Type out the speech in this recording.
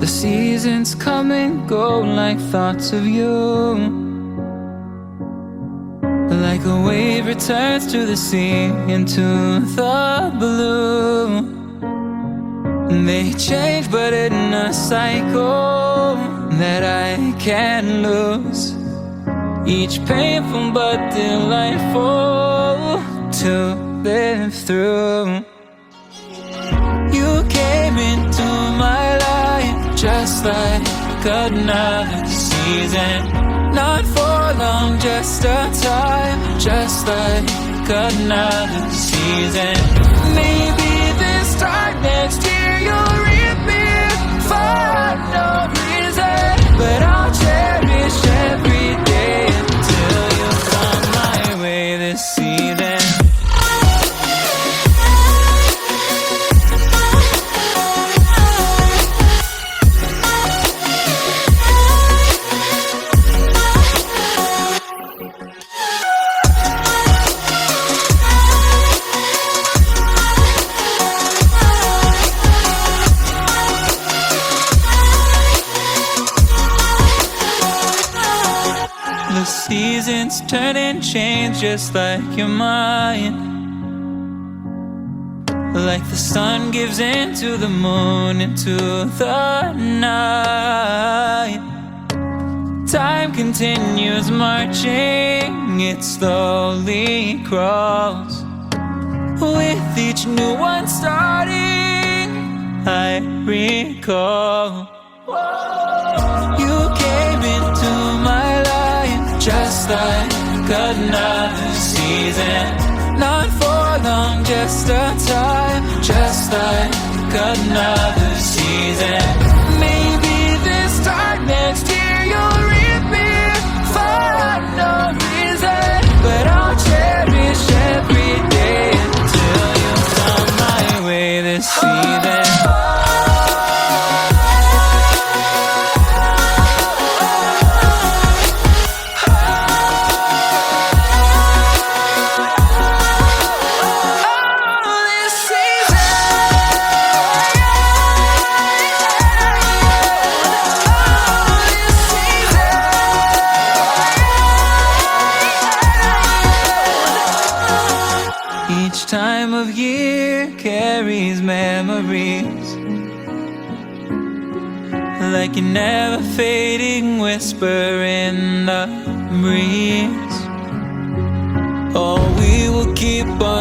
seasons come and go like thoughts of you. Like a wave returns to the sea, into the blue. They change but in a cycle that I can't lose. Each painful but delightful to live through. You came into my life just like another season. Not for long, just a time, just like another season. Maybe this time next year you'll reappear for no reason, but I'll cherish every day until you come my way this season. The seasons turn and change just like your mind. Like the sun gives into the moon, into the night. Time continues marching, it slowly crawls. With each new one starting, I recall. You came into my life just like another season. Not for long, just a time, just like another season. Maybe this time next year you'll reappear for no reason, but I'll cherish every day until you come my way this season. Each time of year carries memories, like a never fading whisper in the breeze. Oh, we will keep on